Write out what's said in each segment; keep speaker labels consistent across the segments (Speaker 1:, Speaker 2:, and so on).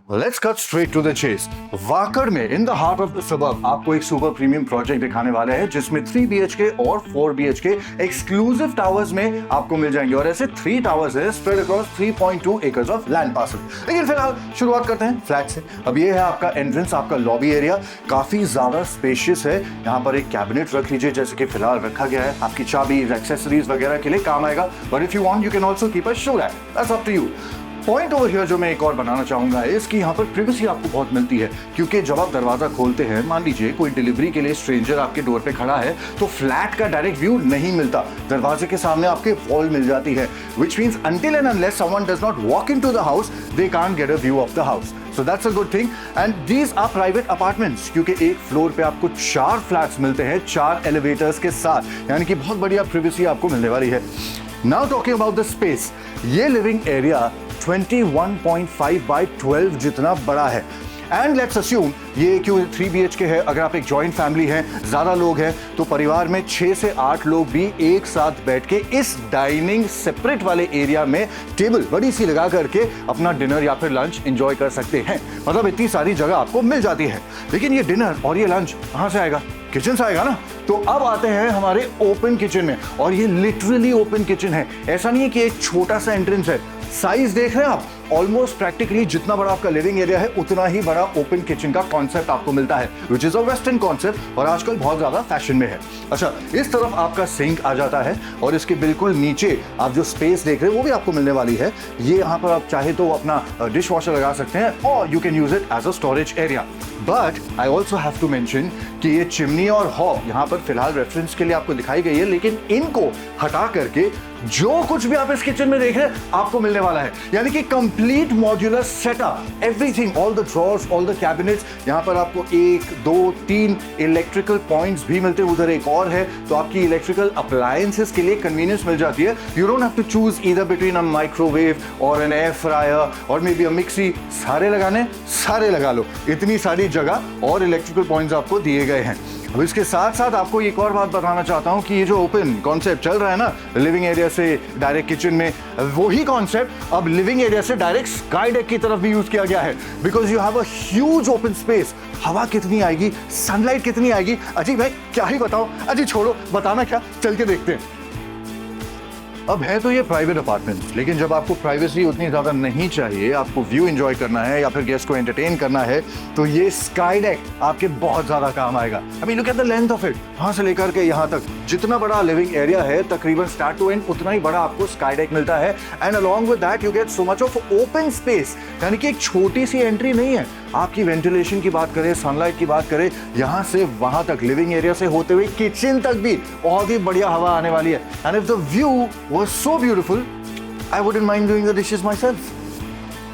Speaker 1: Let's cut straight to the chase. Wakad में in the heart of the suburb आपको एक super premium project दिखाने वाले हैं जिसमें 3 BHK और 4 BHK एक्सक्लूसिव टावर्स में आपको मिल जाएंगे और ऐसे 3 टावर्स है spread across 3.2 acres of land parcel. लेकिन फिलहाल शुरुआत करते हैं फ्लैट से। अब ये है आपका एंट्रेंस, आपका लॉबी एरिया काफी ज्यादा स्पेशियस है। यहाँ पर एक कैबिनेट रख लीजिए जैसे कि फिलहाल रखा गया है, आपकी चाबी एक्सेसरीज वगैरह के लिए काम आएगा। But if you want you can also keep a shoe rack, that's up to you. Point over here जो मैं एक और बनाना चाहूंगा है इसकी यहाँ पर प्रिवेसी आपको बहुत मिलती है, क्योंकि जब आप दरवाजा खोलते हैं, मान लीजिए कोई डिलीवरी के लिए स्ट्रेंजर आपके डोर पे खड़ा है तो फ्लैट का डायरेक्ट व्यू नहीं मिलता, दरवाजे के सामने आपके वॉल मिल जाती है, which means until and unless someone does not walk into the house they can't get a view of the house. So that's a good thing and these are private apartments क्योंकि एक floor पे आपको 4 flats मिलते हैं 4 elevators के साथ, यानी कि बहुत बढ़िया प्रिवेसी आपको मिलने वाली है। Now talking about the space, ये लिविंग एरिया 21.5 by 12 जितना बड़ा है एंड लेट्स अस्यूम ये क्यों 3 BHK है, अगर आप एक जॉइंट फैमिली है, ज्यादा लोग हैं तो परिवार में 6 से 8 लोग भी एक साथ बैठ के इस डाइनिंग सेपरेट वाले एरिया में टेबल बड़ी सी लगा करके अपना डिनर या फिर लंच एंजॉय कर सकते हैं। मतलब इतनी सारी जगह आपको मिल जाती है। लेकिन ये डिनर और ये लंच कहाँ से आएगा? किचन से आएगा ना। तो अब आते हैं हमारे ओपन किचन में, और ये लिटरली ओपन किचन है। ऐसा नहीं है कि एक छोटा सा एंट्रेंस है, साइज देख रहे हैं आप, ऑलमोस्ट प्रैक्टिकली जितना बड़ा आपका लिविंग एरिया है उतना ही बड़ा ओपन किचन का कॉन्सेप्ट आपको मिलता है, which is a western concept और आजकल बहुत ज्यादा फैशन में है। अच्छा, इस तरफ आपका सिंक आ जाता है और इसके बिल्कुल नीचे आप जो स्पेस देख रहे हैं वो भी आपको मिलने वाली है। ये यहाँ पर आप चाहे तो अपना डिश वॉशर लगा सकते हैं और you can use it as a storage area. But I also have to mention कि ये चिमनी और हॉब यहाँ पर फिलहाल रेफरेंस के लिए आपको दिखाई गई है, लेकिन इनको हटा करके जो कुछ भी आप इस किचन में देख रहे हैं आपको मिलने वाला है, यानी कि complete modular setup, everything, all the drawers, all the cabinets. यहाँ पर आपको 1, 2, 3 इलेक्ट्रिकल पॉइंट्स भी मिलते हैं, उधर एक और है, तो आपकी इलेक्ट्रिकल अप्लायंसेस के लिए कन्वीनियंस मिल जाती है। You don't have to choose either between a microwave और एन एयर फ्रायर और मे बी अ मिक्सी, सारे लगाने सारे लगा लो, इतनी सारी जगह और इलेक्ट्रिकल पॉइंट्स आपको दिए गए हैं। अब इसके साथ साथ आपको एक और बात बताना चाहता हूं कि ये जो ओपन कॉन्सेप्ट चल रहा है ना, लिविंग एरिया से डायरेक्ट किचन में, वही कॉन्सेप्ट अब लिविंग एरिया से डायरेक्ट स्काई डेक की तरफ भी यूज किया गया है, because you have a huge open space. हवा कितनी आएगी, सनलाइट कितनी आएगी, अजी भाई क्या ही बताओ, अजी छोड़ो, बताना क्या, चल के देखते हैं। अब है तो ये प्राइवेट अपार्टमेंट्स, लेकिन जब आपको प्राइवेसी उतनी ज्यादा नहीं चाहिए, आपको व्यू एंजॉय करना है या फिर गेस्ट को एंटरटेन करना है, तो ये स्काई डेक आपके बहुत ज्यादा काम आएगा। I mean look at the length of it, वहां से लेकर के यहाँ तक जितना बड़ा लिविंग एरिया है तकरीबन स्टार्ट टू एंड उतना ही बड़ा आपको स्काई डेक मिलता है। And along with that you get so much of open space, यानी कि एक छोटी सी एंट्री नहीं है। आपकी वेंटिलेशन की बात करें, सनलाइट की बात करें, यहाँ से वहां तक लिविंग एरिया से होते हुए किचन तक भी बहुत ही बढ़िया हवा आने वाली है। And if the view was so beautiful, I wouldn't mind doing the dishes myself.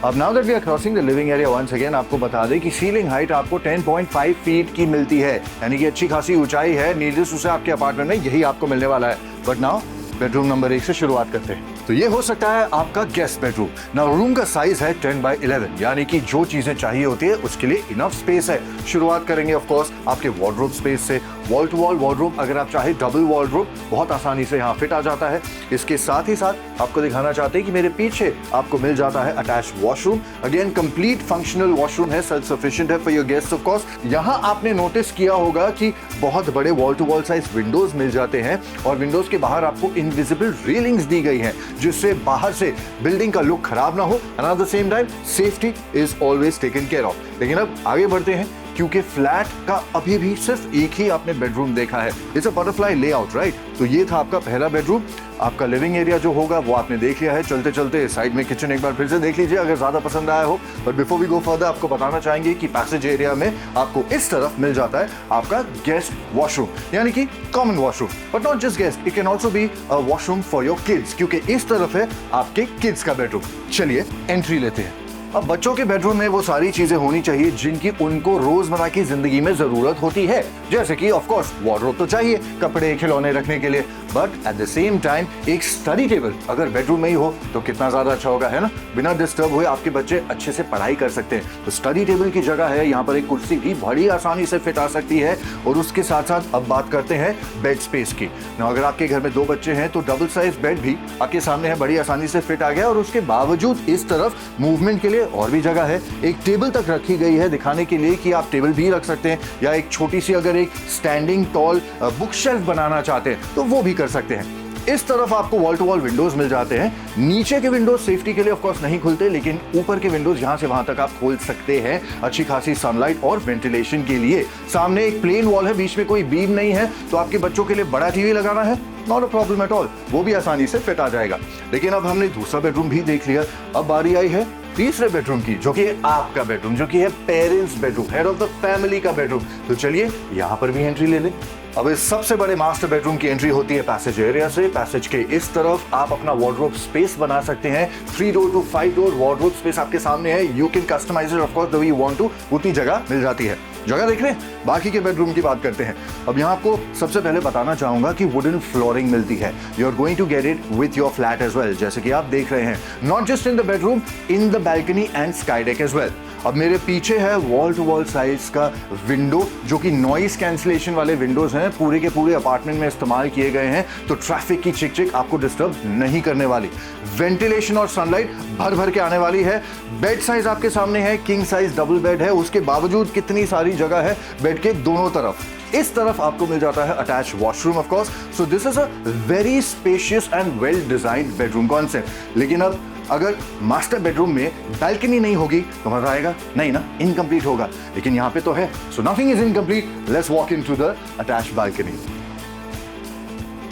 Speaker 1: अब now that we are crossing the living area once again, आपको बता दें कि सीलिंग हाइट आपको 10.5 फीट की मिलती है, यानी कि अच्छी खासी ऊंचाई है। नीडलेस टू से आपके अपार्टमेंट में यही आपको मिलने वाला है। बट नाउ बेडरूम नंबर 1 से शुरुआत करते हैं। तो ये हो सकता है आपका गेस्ट बेडरूम। नाउ रूम का साइज है 10 by 11, यानी कि जो चीजें चाहिए होती है उसके लिए इनफ स्पेस है। शुरुआत करेंगे ऑफ कोर्स आपके वार्डरोब स्पेस से। वॉल टू वॉल वार्डरोब, अगर आप चाहे डबल वार्डरोब बहुत आसानी से यहाँ फिट आ जाता है। इसके साथ ही साथ आपको दिखाना चाहते हैं कि मेरे पीछे आपको मिल जाता है attach washroom. Again complete functional washroom है, सेल्फ सफिशिएंट है for your guest of course. यहाँ आपने नोटिस किया होगा कि बहुत बड़े wall to wall size windows मिल जाते हैं और विंडोज के बाहर आपको इनविजिबल रेलिंग्स दी गई हैं, जिससे बाहर से बिल्डिंग का लुक खराब ना हो and at the same time safety is always taken care of. लेकिन अब आगे बढ़ते हैं, क्योंकि फ्लैट का अभी भी सिर्फ एक ही आपने बेडरूम देखा है। It's a butterfly layout, right? तो ये था आपका पहला बेडरूम। आपका लिविंग एरिया जो होगा वो आपने देख लिया है। चलते चलते साइड में किचन एक बार फिर से देख लीजिए अगर ज्यादा पसंद आया हो। But before we go further, आपको बताना चाहेंगे कि पैसेज एरिया में आपको इस तरफ मिल जाता है आपका गेस्ट वॉशरूम, यानी कि common washroom. But not just guest, it can also be a washroom for your kids, क्योंकि इस तरफ है आपके किड्स का बेडरूम। चलिए एंट्री लेते हैं। अब बच्चों के बेडरूम में वो सारी चीजें होनी चाहिए जिनकी उनको रोजमर्रा की जिंदगी में जरूरत होती है, जैसे कि ऑफ कोर्स वार्डरोब तो चाहिए कपड़े खिलौने रखने के लिए, but at the same time एक स्टडी टेबल अगर बेडरूम में ही हो तो कितना ज्यादा अच्छा होगा, है ना? बिना डिस्टर्ब हुए आपके बच्चे अच्छे से पढ़ाई कर सकते हैं। तो स्टडी टेबल की जगह है यहाँ पर एक कुर्सी भी बड़ी आसानी से फिट आ सकती है। और उसके साथ साथ अब बात करते हैं बेड स्पेस की। अगर आपके घर में 2 बच्चे हैं तो डबल साइज बेड भी आपके सामने है, बड़ी आसानी से फिट आ गया। और उसके बावजूद इस तरफ मूवमेंट के लिए नीचे और भी जगह है, एक टेबल तक रखी गई है दिखाने के लिए कि आप टेबल भी रख सकते हैं, या एक छोटी सी अगर एक स्टैंडिंग टॉल बुक शेल्फ बनाना चाहते हैं तो वो भी कर सकते हैं। इस तरफ आपको वॉल टू वॉल विंडोज मिल जाते हैं। नीचे के विंडोज सेफ्टी के लिए ऑफ कोर्स नहीं खुलते, लेकिन ऊपर के विंडोज यहां से वहां तक आप खोल सकते हैं अच्छी खासी सनलाइट और वेंटिलेशन के लिए। सामने एक प्लेन वॉल है, बीच में कोई बीम नहीं है, तो आपके बच्चों के लिए बड़ा टीवी लगाना है, not a problem at all, वो भी आसानी से फिट आ जाएगा। लेकिन अब हमने दूसरा बेडरूम भी देख लिया, अब बारी आई है तीसरे बेडरूम की, जो कि है आपका बेडरूम, जो कि है parents bedroom, head of the family का बेडरूम। तो चलिए यहां पर भी एंट्री ले लें। अब इस सबसे बड़े मास्टर बेडरूम की एंट्री होती है पैसेज एरिया से। पैसेज के इस तरफ आप अपना वार्डरोब स्पेस बना सकते हैं। 3 door to 5 door wardrobe space आपके सामने है। You can customise it of course the way you want to, उतनी जगह मिल जाती है। जगह देख रहे हैं, बाकी के बेडरूम की बात करते हैं। अब यहाँ आपको सबसे पहले बताना चाहूंगा कि वुडन फ्लोरिंग मिलती है। You are going to get it with your flat as well, जैसे कि आप देख रहे हैं, not just in the bedroom, in the balcony and sky deck as well. अब मेरे पीछे है वॉल टू वॉल साइज का विंडो, जो कि नॉइस कैंसिलेशन वाले विंडोज हैं, पूरे के पूरे अपार्टमेंट में इस्तेमाल किए गए हैं, तो ट्रैफिक की चिक चिक आपको डिस्टर्ब नहीं करने वाली। वेंटिलेशन और सनलाइट भर भर के आने वाली है। बेड साइज आपके सामने है, किंग साइज डबल बेड है, उसके बावजूद कितनी सारी जगह है बेड के दोनों तरफ। इस तरफ आपको मिल जाता है attach washroom of course. So this is a very spacious and well designed bedroom concept. लेकिन अब अगर मास्टर बेडरूम में बैल्कनी नहीं होगी तो मजा आएगा नहीं ना, इनकम्प्लीट होगा। लेकिन यहां पे तो है, so nothing is incomplete. Let's walk into the attached balcony.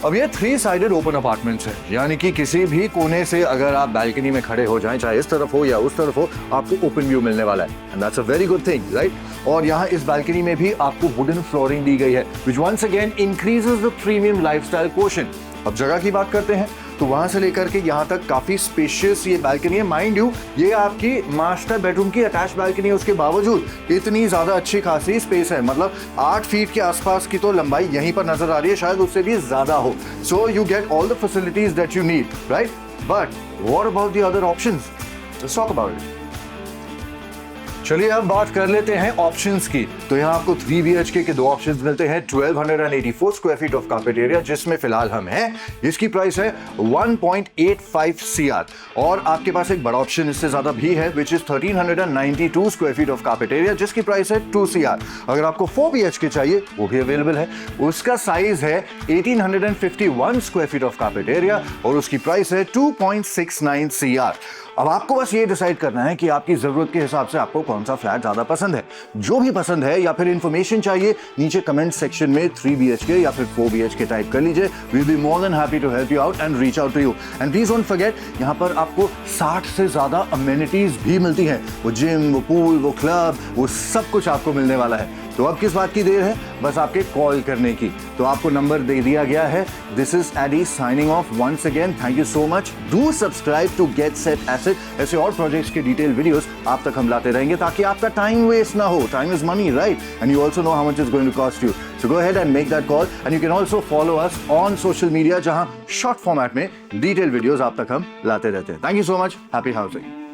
Speaker 1: अब ये 3 साइडेड ओपन अपार्टमेंट्स है, यानी कि किसी भी कोने से अगर आप बैल्कनी में खड़े हो जाएं, चाहे इस तरफ हो या उस तरफ हो, आपको ओपन व्यू मिलने वाला है, and that's a very good thing, right. और यहाँ इस बैल्कनी में भी आपको वुडन फ्लोरिंग दी गई है, which once again increases the premium lifestyle quotient. अब जगह की बात करते हैं तो वहां से लेकर के यहाँ तक काफी स्पेशियस ये बैल्कनी है। माइंड यू, ये आपकी मास्टर बेडरूम की अटैच बैल्कनी है, उसके बावजूद इतनी ज्यादा अच्छी खासी स्पेस है, मतलब 8 फीट के आसपास की तो लंबाई यहीं पर नजर आ रही है, शायद उससे भी ज्यादा हो। So you get all the facilities that you need, right. But what about the other options? Let's talk about it. चलिए अब बात कर लेते हैं ऑप्शंस की। तो यहाँ आपको 3 BHK के 2 ऑप्शंस मिलते हैं। 1284 square feet of carpet area, जिसमें फिलहाल हम हैं, इसकी प्राइस है 1.85 CR। और आपके पास एक बड़ा ऑप्शन इससे ज्यादा भी है, which is 1392 square feet of carpet area, जिसकी प्राइस है 2 CR। अगर आपको 4 BHK चाहिए वो भी अवेलेबल है, उसका साइज है 1851 square feet of carpet area और उसकी प्राइस है 2.69 CR। अब आपको बस ये डिसाइड करना है कि आपकी जरूरत के हिसाब से आपको कौन सा फ्लैट ज्यादा पसंद है। जो भी पसंद है या फिर इंफॉर्मेशन चाहिए, नीचे कमेंट सेक्शन में 3 BHK या फिर 4 BHK टाइप कर लीजिए। We will be more than happy to help you out and reach out to you. And please don't forget, यहाँ पर आपको 60 से ज्यादा अमेनिटीज भी मिलती हैं, वो जिम, वो पूल, वो क्लब, वो सब कुछ आपको मिलने वाला है। तो अब किस बात की देर है, बस आपके कॉल करने की। तो आपको नंबर दे दिया गया है। This is Eddie signing off once again. Thank you so much. Do subscribe to get set asset. ऐसे और प्रोजेक्ट्स के डिटेल वीडियोस आप तक हम लाते रहेंगे, ताकि आपका टाइम वेस्ट ना हो। Time is money, right? And you also know how much is going to cost you. So go ahead and make that call. And you can also follow us on social media, जहां short format में detail videos आप तक हम लाते रहते हैं। Thank you so much. Happy housing.